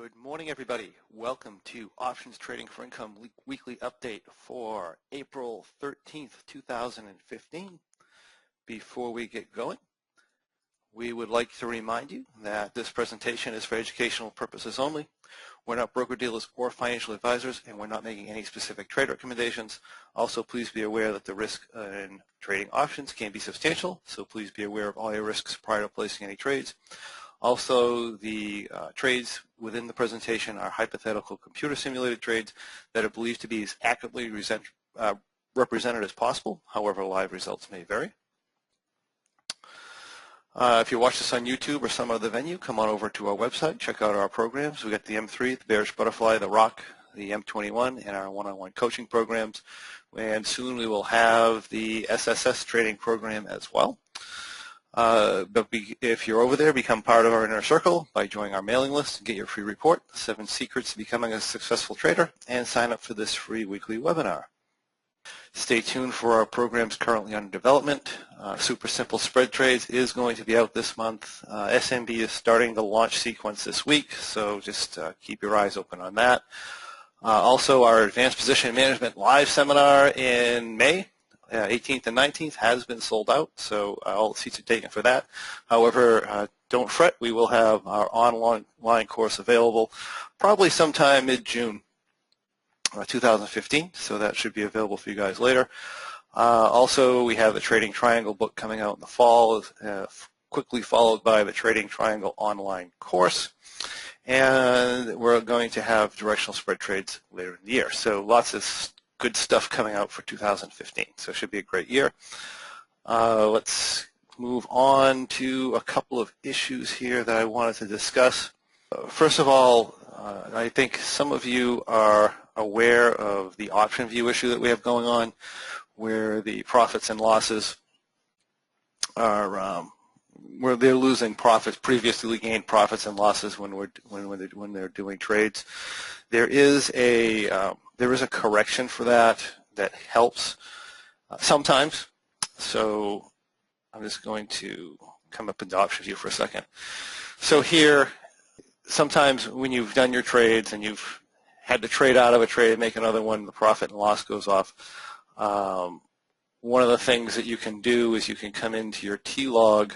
Good morning, everybody. Welcome to Options Trading for Income Weekly Update for April 13th, 2015. Before we get going, we would like to remind you that this presentation is for educational purposes only. We're not broker-dealers or financial advisors, and we're not making any specific trade recommendations. Also, please be aware that the risk in trading options can be substantial, so please be aware of all your risks prior to placing any trades. Also, the trades within the presentation are hypothetical computer simulated trades that are believed to be as accurately represented as possible. However, live results may vary. If you watch this on YouTube or some other venue, come on over to our website, check out our programs. We've got the M3, the Bearish Butterfly, the Locke, the M21, and our one-on-one coaching programs. And soon we will have the SSS trading program as well. If you're over there, become part of our inner circle by joining our mailing list and get your free report, 7 Secrets to Becoming a Successful Trader, and sign up for this free weekly webinar. Stay tuned for our programs currently under development. Super Simple Spread Trades is going to be out this month. SMB is starting the launch sequence this week, so just keep your eyes open on that. Also, our Advanced Position Management live seminar in May, 18th and 19th, has been sold out, so all the seats are taken for that. However, don't fret, we will have our online course available probably sometime mid-June 2015, so that should be available for you guys later. Also, we have the Trading Triangle book coming out in the fall, quickly followed by the Trading Triangle online course. And we're going to have directional spread trades later in the year. So lots of good stuff coming out for 2015. So it should be a great year. Let's move on to a couple of issues here that I wanted to discuss. First of all, I think some of you are aware of the option view issue that we have going on, where the profits and losses are where they're losing profits, previously gained profits and losses when they're doing trades. There is a correction for that helps sometimes. So I'm just going to come up into option view for a second. So here, sometimes when you've done your trades and you've had to trade out of a trade and make another one, the profit and loss goes off. One of the things that you can do is you can come into your T-log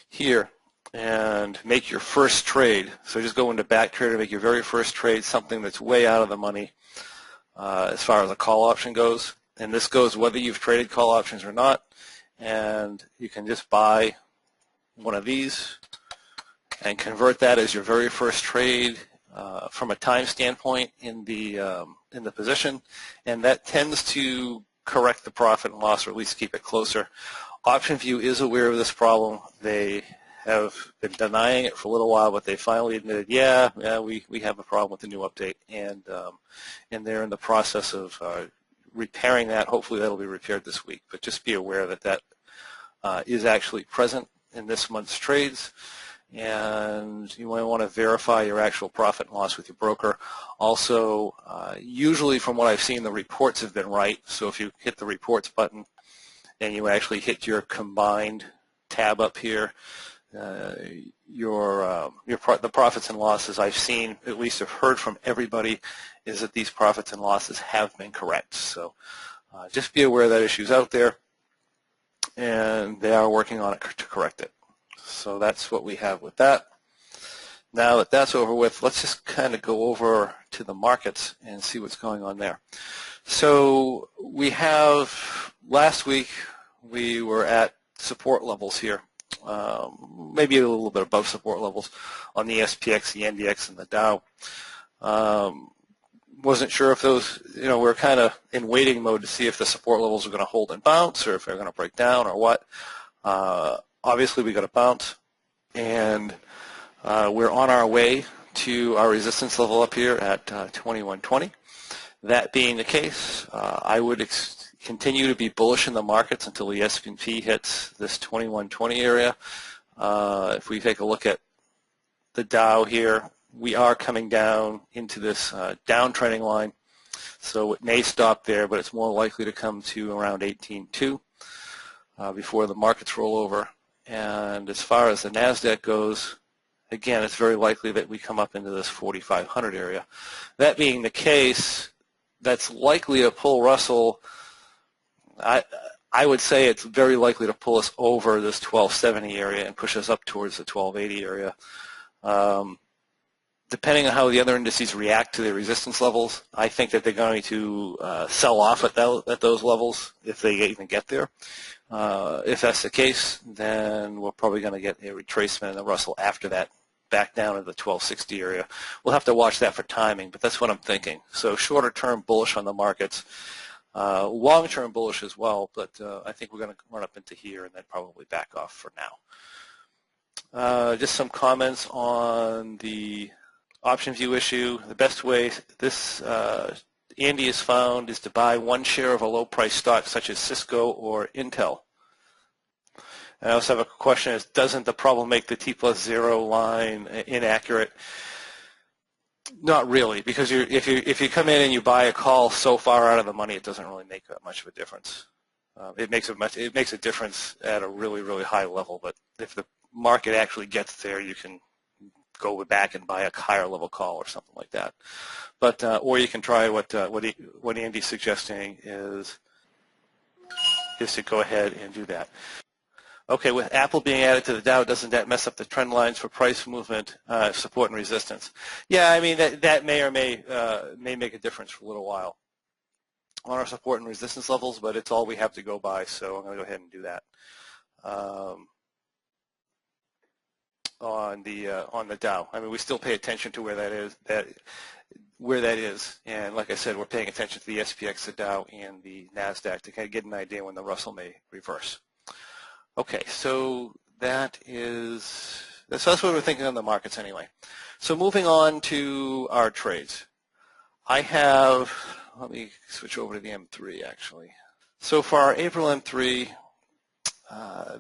here and make your first trade. So just go into back trade and make your very first trade, something that's way out of the money as far as a call option goes. And this goes whether you've traded call options or not. And you can just buy one of these and convert that as your very first trade from a time standpoint in the position. And that tends to correct the profit and loss, or at least keep it closer. Option View is aware of this problem. They have been denying it for a little while, but they finally admitted, yeah, we have a problem with the new update, and they're in the process of repairing that. Hopefully that'll be repaired this week, but just be aware that that is actually present in this month's trades, and you might want to verify your actual profit and loss with your broker. Also, usually from what I've seen, the reports have been right, so if you hit the reports button and you actually hit your combined tab up here, the profits and losses I've seen, at least I've heard from everybody, is that these profits and losses have been correct. So just be aware that issue's out there, and they are working on it to correct it. So that's what we have with that. Now that that's over with, let's just kind of go over to the markets and see what's going on there. So we have, last week we were at support levels here, maybe a little bit above support levels on the SPX, the NDX, and the Dow. Wasn't sure if those, we're kind of in waiting mode to see if the support levels are going to hold and bounce, or if they're going to break down, or what. Obviously, we got a bounce, and we're on our way to our resistance level up here at 2120. That being the case, I would continue to be bullish in the markets until the S&P hits this 2120 area. If we take a look at the Dow here, we are coming down into this downtrending line, so it may stop there, but it's more likely to come to around 18.2 before the markets roll over. And as far as the NASDAQ goes, again, it's very likely that we come up into this 4,500 area. That being the case, that's likely to pull Russell. I would say it's very likely to pull us over this 1270 area and push us up towards the 1280 area. Depending on how the other indices react to the resistance levels, I think that they're going to sell off at those levels if they even get there. If that's the case, then we're probably going to get a retracement in the Russell after that, back down to the 1260 area. We'll have to watch that for timing, but that's what I'm thinking. So shorter term bullish on the markets, long term bullish as well, but I think we're going to run up into here and then probably back off for now. Just some comments on the option view issue. The best way this Andy has found is to buy one share of a low price stock such as Cisco or Intel. And I also have a question: is doesn't the problem make the T+0 line inaccurate? Not really, because if you come in and you buy a call so far out of the money, it doesn't really make that much of a difference. It makes a difference at a really, really high level, but if the market actually gets there, you can go back and buy a higher level call or something like that. But or you can try what Andy's suggesting is to go ahead and do that. Okay, with Apple being added to the Dow, doesn't that mess up the trend lines for price movement, support and resistance? Yeah, I mean that may or may make a difference for a little while on our support and resistance levels, but it's all we have to go by, so I'm going to go ahead and do that. On the Dow, I mean, we still pay attention to where that is, and like I said, we're paying attention to the SPX, the Dow, and the NASDAQ to kind of get an idea when the Russell may reverse. Okay, so that's what we're thinking on the markets anyway. So moving on to our trades, let me switch over to the M3 actually. So for our April M3.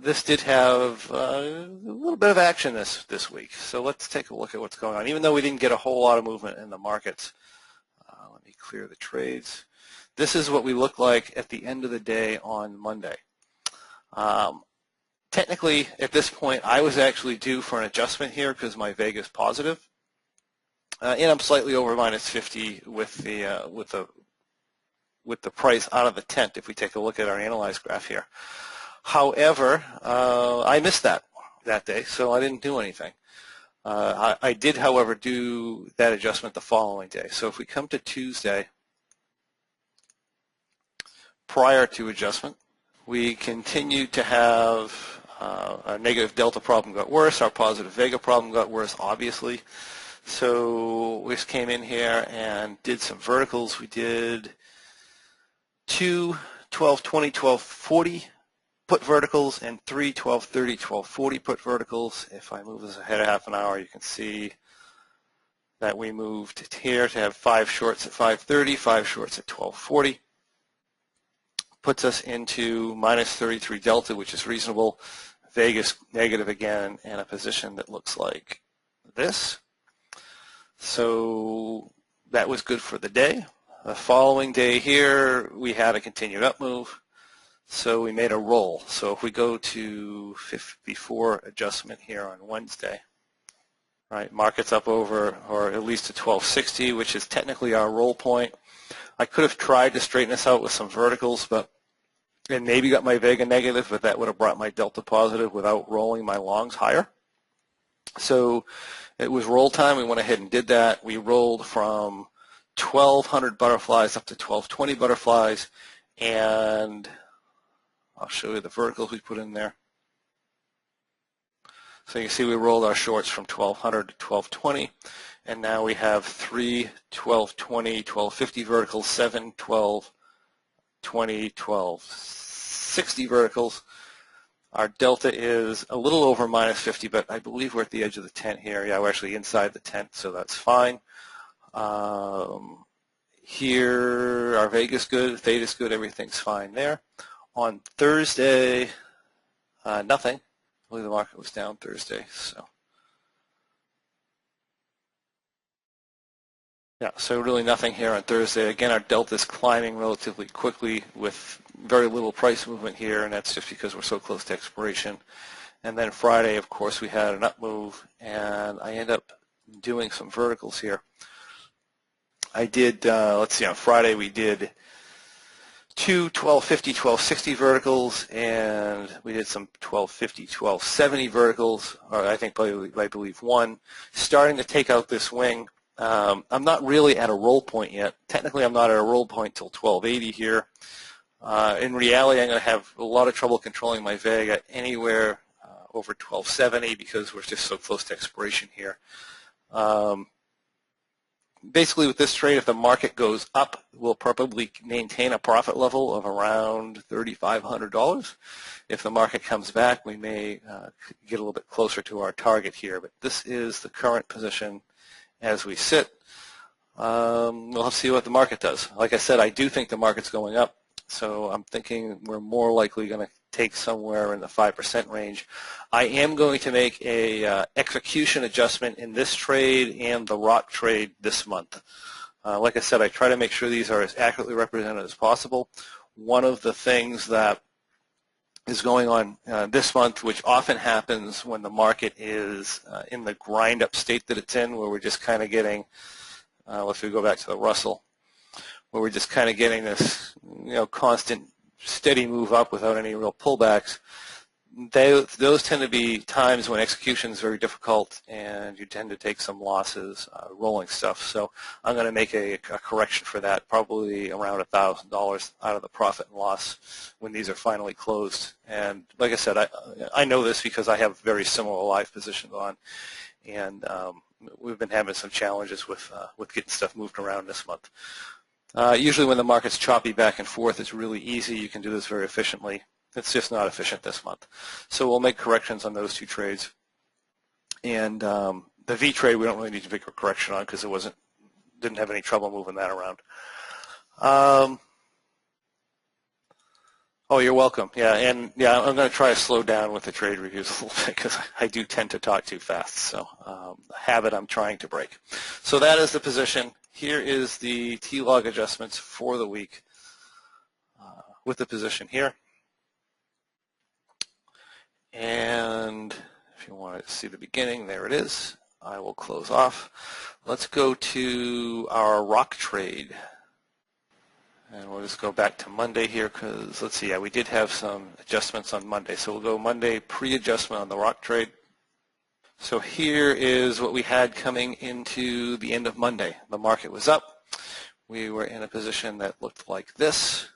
This did have a little bit of action this week, so let's take a look at what's going on. Even though we didn't get a whole lot of movement in the markets, let me clear the trades. This is what we look like at the end of the day on Monday. Technically, at this point, I was actually due for an adjustment here because my Vega is positive, and I'm slightly over -50 with the price out of the tent. If we take a look at our analyzed graph here. However, I missed that day, so I didn't do anything. I did, however, do that adjustment the following day. So if we come to Tuesday, prior to adjustment, we continued to have our negative delta problem got worse, our positive Vega problem got worse, obviously. So we just came in here and did some verticals. We did 2 1220 1240 put verticals and 3 1230 1240 put verticals. If I move this ahead a half an hour, you can see that we moved here to have 5 shorts at 530, 5 shorts at 1240. Puts us into -33 delta, which is reasonable. Vegas negative again, and a position that looks like this. So that was good for the day. The following day here, we had a continued up move. So we made a roll. So if we go to before adjustment here on Wednesday, right, market's up over, or at least to 1260, which is technically our roll point. I could have tried to straighten this out with some verticals, and maybe got my Vega negative, but that would have brought my delta positive without rolling my longs higher. So it was roll time. We went ahead and did that. We rolled from 1200 butterflies up to 1220 butterflies, and I'll show you the verticals we put in there. So you can see we rolled our shorts from 1200 to 1220, and now we have 3 1220, 1250 verticals, 7 1220, 1260 verticals. Our delta is a little over -50, but I believe we're at the edge of the tent here. Yeah, we're actually inside the tent, so that's fine. Here, our Vega's good, Theta's good, everything's fine there. On Thursday, nothing. I believe the market was down Thursday, so. Yeah, so really nothing here on Thursday. Again, our delta is climbing relatively quickly with very little price movement here, and that's just because we're so close to expiration. And then Friday, of course, we had an up move, and I end up doing some verticals here. I did, let's see, on Friday we did two 1250, 1260 verticals, and we did some 1250, 1270 verticals, or I believe one, starting to take out this wing. I'm not really at a roll point yet. Technically, I'm not at a roll point till 1280 here. In reality, I'm going to have a lot of trouble controlling my VEG at anywhere over 1270 because we're just so close to expiration here. Basically, with this trade, if the market goes up, we'll probably maintain a profit level of around $3,500. If the market comes back, we may get a little bit closer to our target here. But this is the current position as we sit. We'll have to see what the market does. Like I said, I do think the market's going up, so I'm thinking we're more likely going to take somewhere in the 5% range. I am going to make a execution adjustment in this trade and the rock trade this month. Like I said, I try to make sure these are as accurately represented as possible. One of the things that is going on this month, which often happens when the market is in the grind-up state that it's in, where we're just kind of getting, if we go back to the Russell, where we're just kind of getting this, constant steady move up without any real pullbacks. Those tend to be times when execution is very difficult and you tend to take some losses rolling stuff. So I'm going to make a correction for that, probably around $1,000 out of the profit and loss when these are finally closed. And like I said, I know this because I have very similar live positions on, and we've been having some challenges with getting stuff moved around this month. Usually when the market's choppy back and forth, it's really easy. You can do this very efficiently. It's just not efficient this month. So we'll make corrections on those two trades. And the V trade, we don't really need to make a correction on because it didn't have any trouble moving that around. Oh, you're welcome. Yeah, and I'm going to try to slow down with the trade reviews a little bit because I do tend to talk too fast. So a habit I'm trying to break. So that is the position. Here is the T-log adjustments for the week with the position here. And if you want to see the beginning, there it is. I will close off. Let's go to our rock trade. And we'll just go back to Monday here because, let's see, we did have some adjustments on Monday. So we'll go Monday pre-adjustment on the rock trade. So here is what we had coming into the end of Monday. The market was up. We were in a position that looked like this.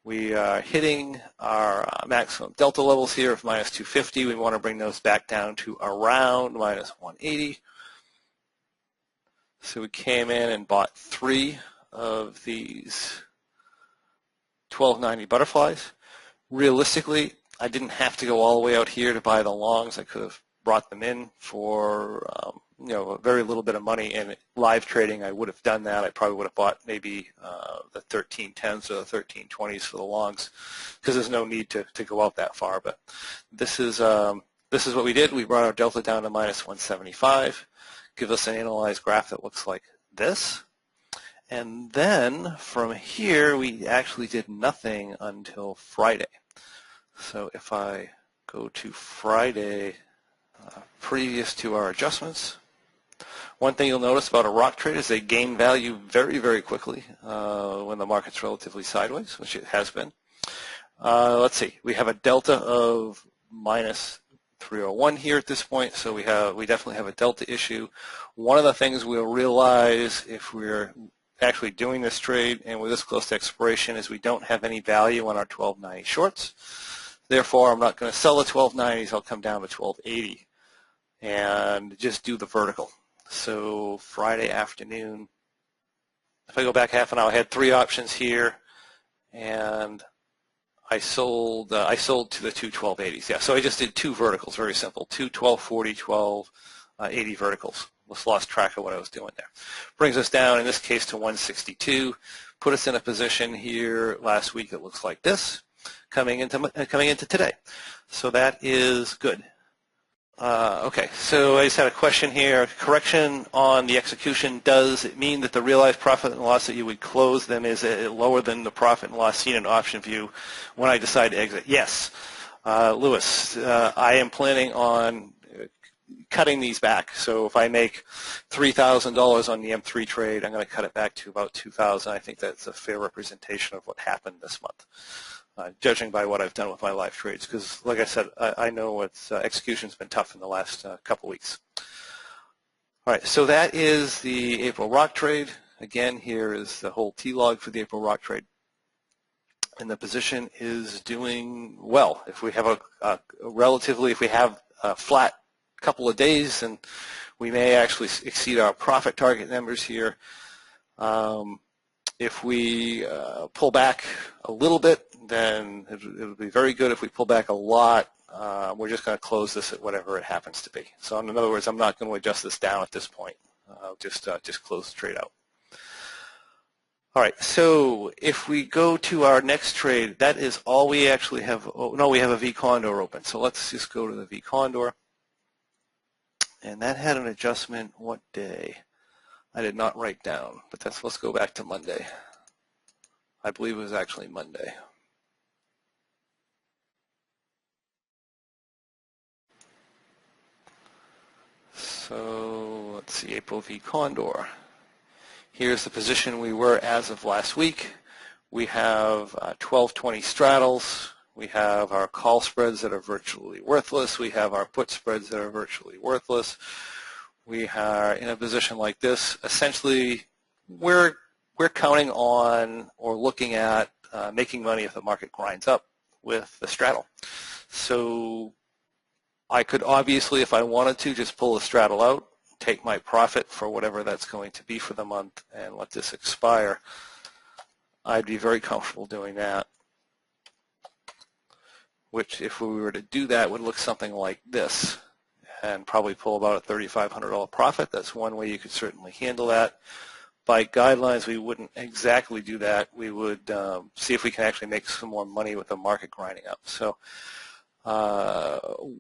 We are hitting our maximum delta levels here of minus 250. We want to bring those back down to around minus 180. So we came in and bought 3 of these 1290 butterflies. Realistically, I didn't have to go all the way out here to buy the longs. I could have brought them in for a very little bit of money. In live trading, I would have done that. I probably would have bought maybe the 1310s or the 1320s for the longs because there's no need to go out that far. But this is what we did. We brought our delta down to minus 175. Give us an analyzed graph that looks like this. And then from here, we actually did nothing until Friday. So if I go to Friday, previous to our adjustments, one thing you'll notice about a rock trade is they gain value very, very quickly when the market's relatively sideways, which it has been. Let's see. We have a delta of minus 301 here at this point, so we definitely have a delta issue. One of the things we'll realize if we're actually doing this trade and we're this close to expiration is we don't have any value on our 1290 shorts. Therefore, I'm not going to sell the 1290s. I'll come down to 1280 and just do the vertical. So Friday afternoon, if I go back half an hour, I had 3 options here, and I sold to the 2 1280s. Yeah, so I just did 2 verticals, very simple, 2 1240, 1280 verticals. Just lost track of what I was doing there. Brings us down, in this case, to 162. Put us in a position here last week that looks like this, coming into today. So that is good. Okay, so I just had a question here. Correction on the execution. Does it mean that the realized profit and loss that you would close them is lower than the profit and loss seen in option view when I decide to exit? Yes. Lewis, I am planning on cutting these back. So if I make $3,000 on the M3 trade, I'm going to cut it back to about $2,000. I think that's a fair representation of what happened this month, judging by what I've done with my live trades. Because, like I said, I know execution's been tough in the last couple weeks. All right, so that is the April rock trade. Again, here is the whole T-log for the April rock trade. And the position is doing well. If we have if we have a flat couple of days, and we may actually exceed our profit target numbers here. If we pull back a little bit, then it'll be very good. If we pull back a lot, we're just going to close this at whatever it happens to be. So in other words, I'm not going to adjust this down at this point. I'll just close the trade out. All right, so if we go to our next trade, that is all we actually have. Oh, no, we have a V Condor open. So let's just go to the V Condor. And that had an adjustment what day? I did not write down, but let's go back to Monday. I believe it was actually Monday. So let's see, April V Condor. Here's the position we were as of last week. We have 1220 straddles. We have our call spreads that are virtually worthless. We have our put spreads that are virtually worthless. We are in a position like this. Essentially, we're counting on or looking at making money if the market grinds up with the straddle. So I could obviously, if I wanted to, just pull the straddle out, take my profit for whatever that's going to be for the month, and let this expire. I'd be very comfortable doing that, which if we were to do that would look something like this and probably pull about a $3,500 profit. That's one way you could certainly handle that. By guidelines, we wouldn't exactly do that. We would see if we can actually make some more money with the market grinding up. So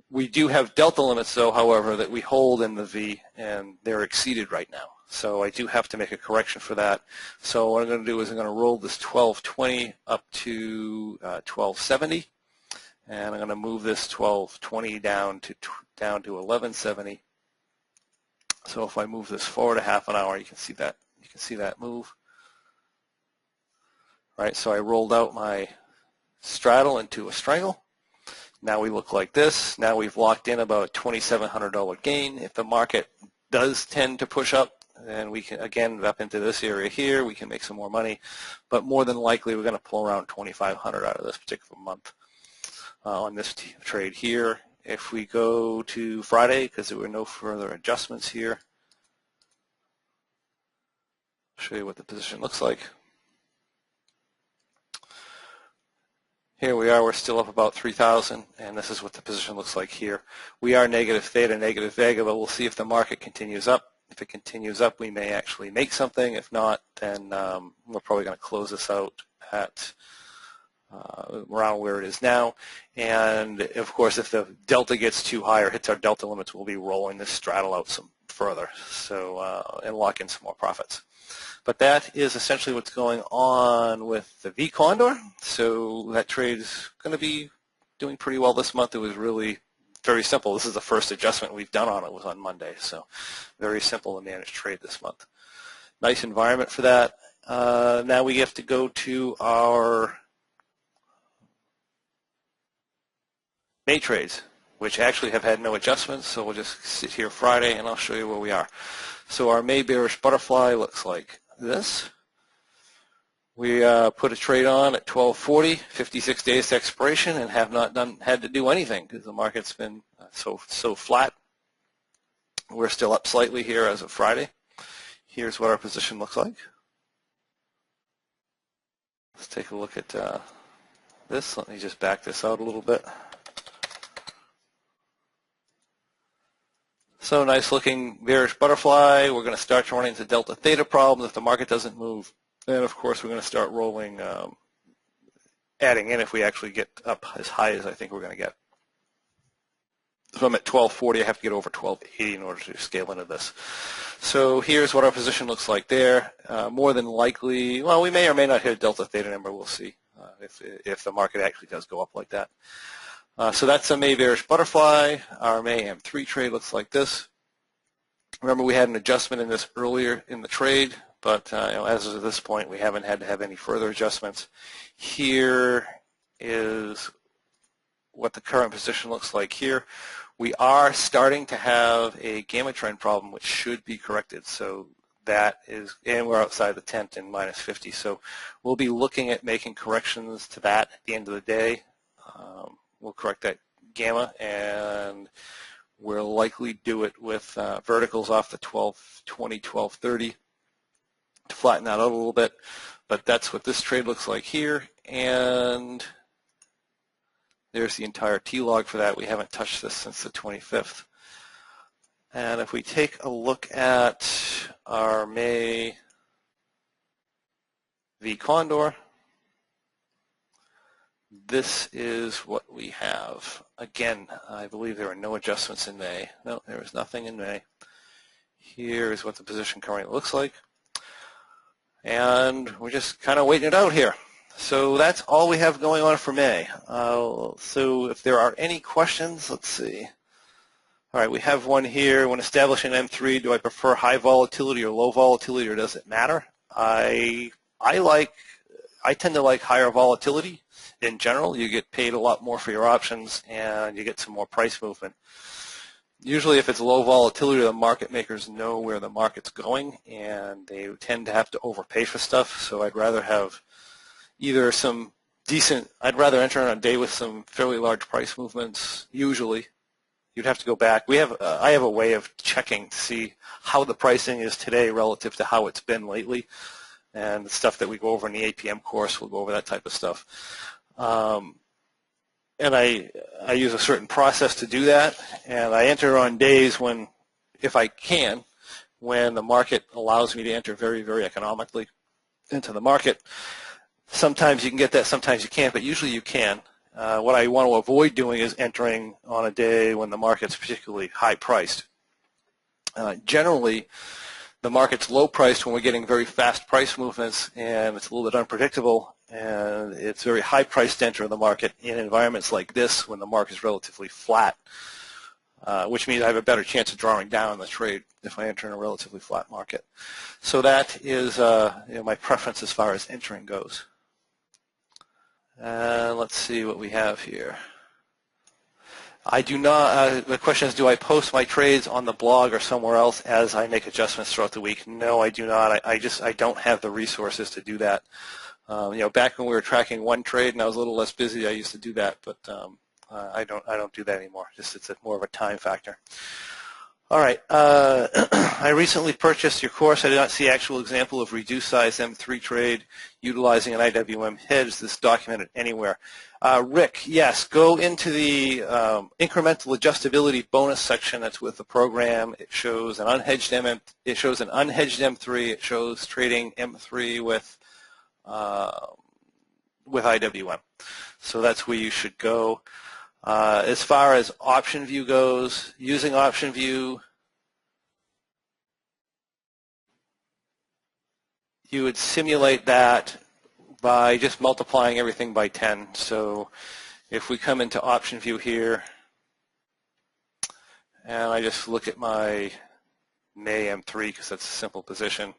we do have delta limits, though, however, that we hold in the V, and they're exceeded right now. So I do have to make a correction for that. So what I'm going to do is I'm going to roll this 1220 up to 1270, and I'm going to move this 1220 down to 1170. So if I move this forward a half an hour, you can see that move. Right. So I rolled out my straddle into a strangle. Now we look like this. Now we've locked in about a $2,700 gain. If the market does tend to push up, then we can, again, up into this area here, we can make some more money. But more than likely, we're going to pull around $2,500 out of this particular month on this trade here. If we go to Friday, because there were no further adjustments here, I'll show you what the position looks like. Here we are, we're still up about 3,000, and this is what the position looks like here. We are negative theta, negative vega, but we'll see if the market continues up. If it continues up, we may actually make something. If not, then we're probably going to close this out at around where it is now. And, of course, if the delta gets too high or hits our delta limits, we'll be rolling this straddle out some further and lock in some more profits. But that is essentially what's going on with the V Condor. So that trade is going to be doing pretty well this month. It was really very simple. This is the first adjustment we've done on it. Was on Monday. So very simple to manage trade this month. Nice environment for that. Now we have to go to our May trades, which actually have had no adjustments. So we'll just sit here Friday, and I'll show you where we are. So our May Bearish Butterfly looks like this. We put a trade on at 1240, 56 days to expiration, and have not had to do anything because the market's been so flat. We're still up slightly here as of Friday. Here's what our position looks like. Let's take a look at this. Let me just back this out a little bit. So nice looking bearish butterfly. We're going to start running into delta theta problems if the market doesn't move. And of course we're going to start rolling, adding in if we actually get up as high as I think we're going to get. So I'm at 1240. I have to get over 1280 in order to scale into this. So here's what our position looks like there. More than likely, well, we may or may not hit a delta theta number. We'll see if the market actually does go up like that. So that's a May Bearish Butterfly. Our May M3 trade looks like this. Remember, we had an adjustment in this earlier in the trade, but as of this point, we haven't had to have any further adjustments. Here is what the current position looks like here. We are starting to have a gamma trend problem, which should be corrected. So that is, and we're outside the tent in minus 50. So we'll be looking at making corrections to that at the end of the day. We'll correct that gamma, and we'll likely do it with verticals off the 1220, 1230 to flatten that out a little bit. But that's what this trade looks like here, and there's the entire T-log for that. We haven't touched this since the 25th. And if we take a look at our May V Condor, this is what we have. Again, I believe there are no adjustments in May. No, there is nothing in May. Here is what the position currently looks like. And we're just kind of waiting it out here. So that's all we have going on for May. So if there are any questions, let's see. All right, we have one here. When establishing M3, do I prefer high volatility or low volatility, or does it matter? I tend to like higher volatility. In general, you get paid a lot more for your options, and you get some more price movement. Usually if it's low volatility, the market makers know where the market's going, and they tend to have to overpay for stuff. So I'd rather have either some decent, I'd rather enter on a day with some fairly large price movements. Usually you'd have to go back. I have a way of checking to see how the pricing is today relative to how it's been lately. And the stuff that we go over in the APM course, we'll go over that type of stuff. And I use a certain process to do that, and I enter on days when, if I can, when the market allows me to enter very, very economically into the market. Sometimes you can get that, sometimes you can't, but usually you can. What I want to avoid doing is entering on a day when the market's particularly high priced. Generally, the market's low priced when we're getting very fast price movements, and it's a little bit unpredictable, and it's very high priced to enter the market in environments like this when the market is relatively flat, which means I have a better chance of drawing down the trade if I enter in a relatively flat market. So that is my preference as far as entering goes. Let's see what we have here. I do not, the question is, do I post my trades on the blog or somewhere else as I make adjustments throughout the week? No, I do not. I don't have the resources to do that. Back when we were tracking one trade and I was a little less busy, I used to do that, but I don't do that anymore. Just it's more of a time factor. All right. I recently purchased your course. I did not see actual example of reduced size M3 trade utilizing an IWM hedge. This documented anywhere. Rick, yes, go into the incremental adjustability bonus section that's with the program. It shows an unhedged M3. It shows trading M3 with IWM. So that's where you should go. As far as option view goes, using option view, you would simulate that by just multiplying everything by 10. So if we come into option view here, and I just look at my May M3 because that's a simple position,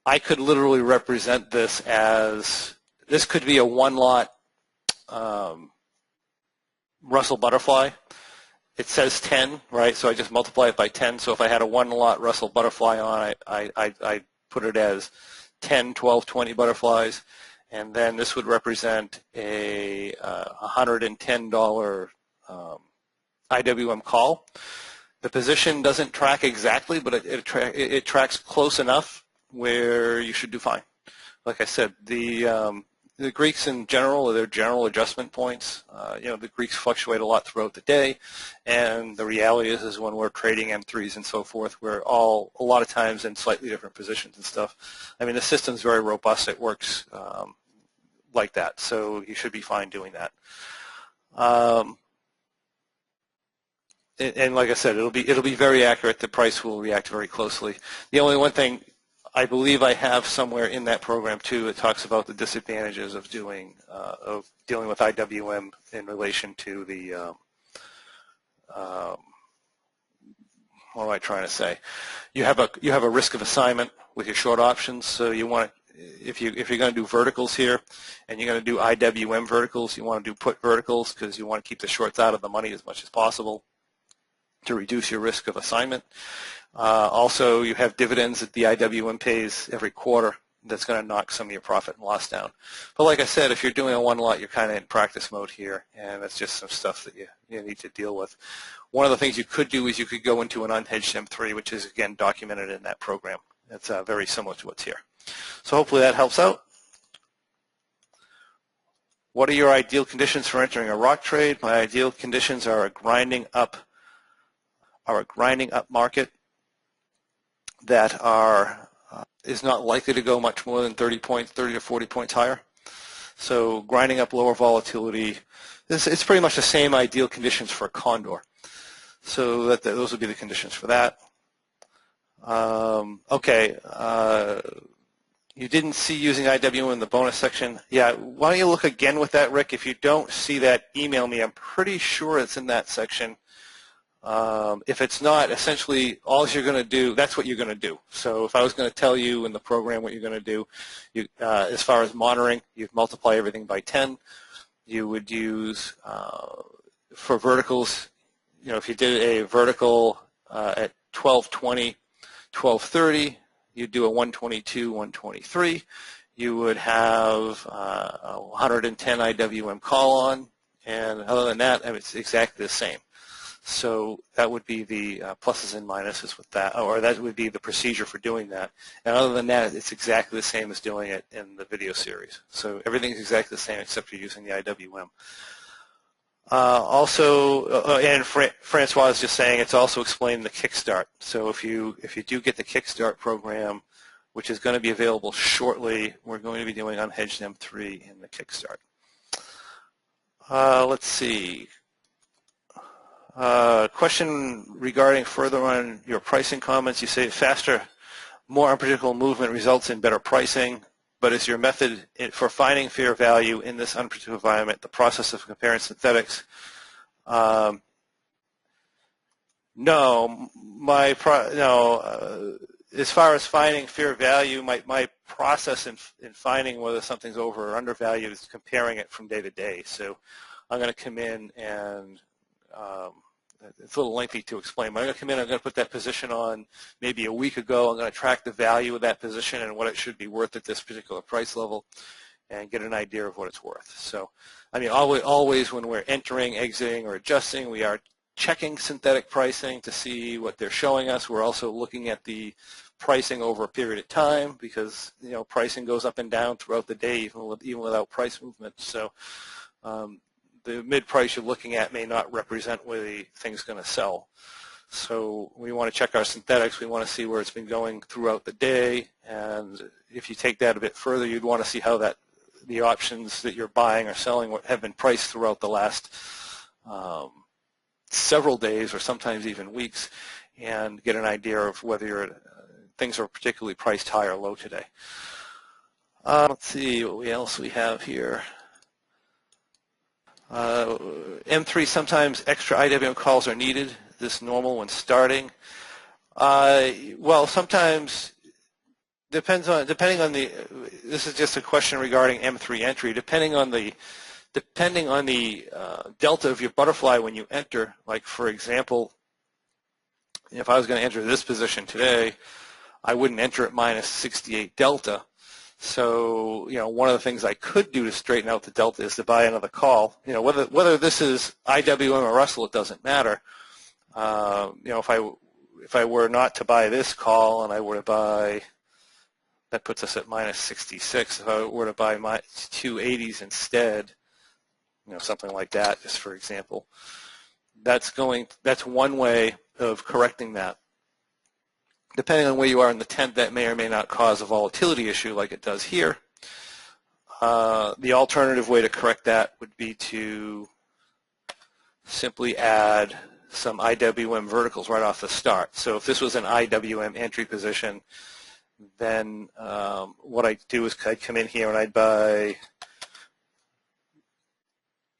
I could literally represent this as, this could be a one lot Russell Butterfly. It says 10, right? So I just multiply it by 10. So if I had a one lot Russell Butterfly on, I put it as 10, 12, 20 butterflies, and then this would represent a $110 IWM call. The position doesn't track exactly, but it tracks close enough where you should do fine. Like I said, the Greeks in general, their general adjustment points, the Greeks fluctuate a lot throughout the day, and the reality is when we're trading M3s and so forth, we're all a lot of times in slightly different positions and stuff. I mean, the system's very robust. It works like that, so you should be fine doing that. And like I said, it'll be very accurate. The price will react very closely. The only one thing I believe I have somewhere in that program too. It talks about the disadvantages of dealing with IWM in relation to the what am I trying to say? You have a risk of assignment with your short options, so you want to, if you're going to do verticals here, and you're going to do IWM verticals, you want to do put verticals because you want to keep the shorts out of the money as much as possible to reduce your risk of assignment. Also, you have dividends that the IWM pays every quarter. That's going to knock some of your profit and loss down. But like I said, if you're doing a one lot, you're kind of in practice mode here, and that's just some stuff that you need to deal with. One of the things you could do is you could go into an unhedged M3, which is, again, documented in that program. It's very similar to what's here. So hopefully that helps out. What are your ideal conditions for entering a rock trade? My ideal conditions are a grinding up market that is not likely to go much more than 30 to 40 points higher. So grinding up lower volatility, it's pretty much the same ideal conditions for a condor. So those would be the conditions for that. Okay, you didn't see using IWM in the bonus section. Yeah, why don't you look again with that, Rick? If you don't see that, email me. I'm pretty sure it's in that section. If it's not, essentially all you're going to do, that's what you're going to do. So if I was going to tell you in the program what you're going to do, as far as monitoring, you'd multiply everything by 10. You would use, for verticals, if you did a vertical at 1220, 1230, you'd do a 122, 123. You would have a 110 IWM call on, and other than that, it's exactly the same. So that would be the pluses and minuses with that, or that would be the procedure for doing that. And other than that, it's exactly the same as doing it in the video series. So everything's exactly the same except you're using the IWM. And Francois is just saying it's also explained in the Kickstart. So if you do get the Kickstart program, which is going to be available shortly, we're going to be doing unhedged M3 in the Kickstart. Let's see. Question regarding further on your pricing comments. You say faster, more unpredictable movement results in better pricing, but is your method for finding fair value in this unpredictable environment the process of comparing synthetics? No. As far as finding fair value, my process in finding whether something's over or undervalued is comparing it from day to day. So I'm going to come in and it's a little lengthy to explain, but I'm going to come in, I'm going to put that position on maybe a week ago. I'm going to track the value of that position and what it should be worth at this particular price level and get an idea of what it's worth. So, I mean, always when we're entering, exiting, or adjusting, we are checking synthetic pricing to see what they're showing us. We're also looking at the pricing over a period of time because, pricing goes up and down throughout the day even without price movement. So, the mid price you're looking at may not represent where the thing's going to sell. So we want to check our synthetics. We want to see where it's been going throughout the day. And if you take that a bit further, you'd want to see how the options that you're buying or selling have been priced throughout the last several days or sometimes even weeks and get an idea of whether things are particularly priced high or low today. Let's see what else we have here. M3, sometimes extra IWM calls are needed. Is this normal when starting? Well, sometimes depending on the. This is just a question regarding M3 entry. Depending on the delta of your butterfly when you enter. Like for example, if I was going to enter this position today, I wouldn't enter at minus 68 delta. So, one of the things I could do to straighten out the delta is to buy another call. Whether this is IWM or Russell, it doesn't matter. If I were not to buy this call and I were to buy, that puts us at minus 66. If I were to buy my 280s instead, something like that, just for example, that's one way of correcting that. Depending on where you are in the tent, that may or may not cause a volatility issue like it does here. The alternative way to correct that would be to simply add some IWM verticals right off the start. So if this was an IWM entry position, then what I do is I'd come in here and I'd buy.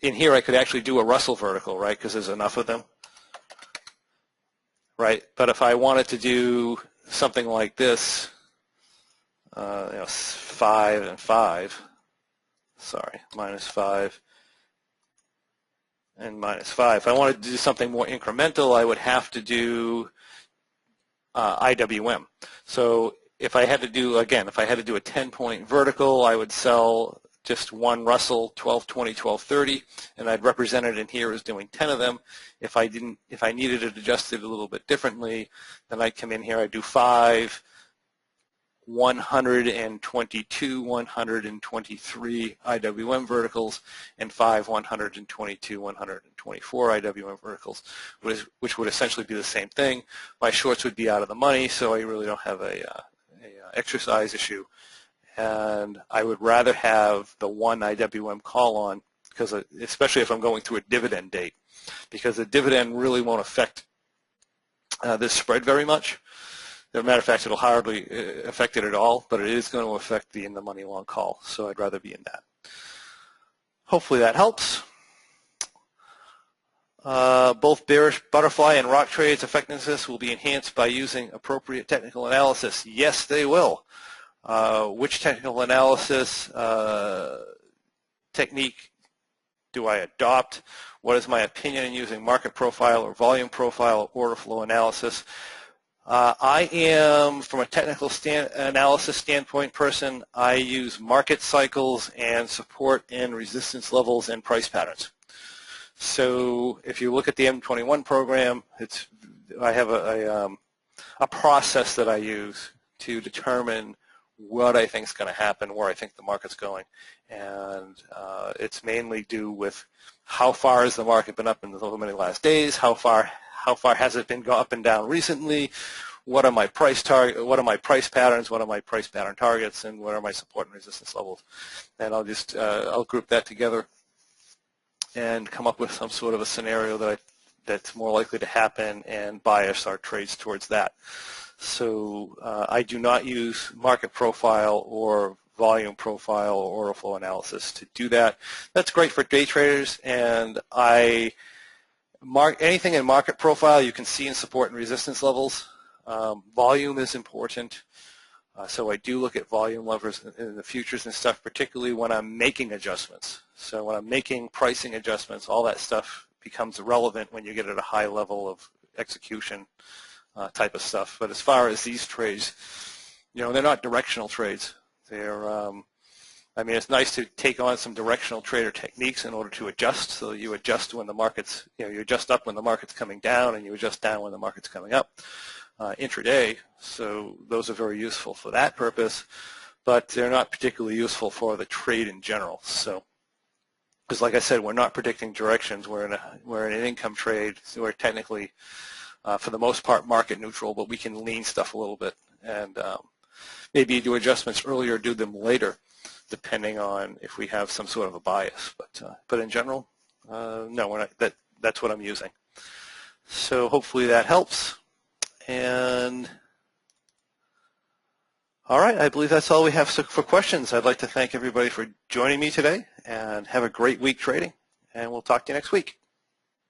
In here I could actually do a Russell vertical, right, because there's enough of them, right? But if I wanted to do something like this, 5 and 5, sorry, -5 and -5. If I wanted to do something more incremental, I would have to do IWM. So if I had to do, again, if I had to do a 10-point vertical, I would sell just one Russell, 1220, 1230, and I'd represent it in here as doing 10 of them. If I needed it adjusted a little bit differently, then I'd come in here, I'd do 5, 122, 123 IWM verticals, and 5, 122, 124 IWM verticals, which would essentially be the same thing. My shorts would be out of the money, so I really don't have a exercise issue. And I would rather have the one IWM call on, because especially if I'm going through a dividend date, because the dividend really won't affect this spread very much. As a matter of fact, it'll hardly affect it at all, but it is going to affect the in-the-money long call, so I'd rather be in that. Hopefully that helps. Both Bearish Butterfly and Rock trades effectiveness will be enhanced by using appropriate technical analysis. Yes, they will. Which technical analysis technique do I adopt? What is my opinion in using market profile or volume profile or order flow analysis? I am, from a technical analysis standpoint person, I use market cycles and support and resistance levels and price patterns. So if you look at the M21 program, I have a process that I use to determine what I think is going to happen, where I think the market's going, and it's mainly due with how far has the market been up in the many last days, how far has it been up and down recently, what are my price patterns, what are my price pattern targets, and what are my support and resistance levels, and I'll group that together and come up with some sort of a scenario that's more likely to happen and bias our trades towards that. So I do not use market profile or volume profile or order flow analysis to do that. That's great for day traders, and anything in market profile you can see in support and resistance levels. Volume is important, so I do look at volume levers in the futures and stuff, particularly when I'm making adjustments. So when I'm making pricing adjustments, all that stuff becomes irrelevant when you get at a high level of execution type of stuff. But as far as these trades, they're not directional trades. They're, I mean, it's nice to take on some directional trader techniques in order to adjust. So you adjust when the market's, you adjust up when the market's coming down, and you adjust down when the market's coming up intraday. So those are very useful for that purpose, but they're not particularly useful for the trade in general. So, because like I said, we're not predicting directions. We're in an income trade. So we're technically, for the most part, market neutral, but we can lean stuff a little bit and maybe do adjustments earlier, do them later, depending on if we have some sort of a bias. But in general, no, we're not. That's what I'm using. So hopefully that helps. And all right, I believe that's all we have for questions. I'd like to thank everybody for joining me today, and have a great week trading, and we'll talk to you next week.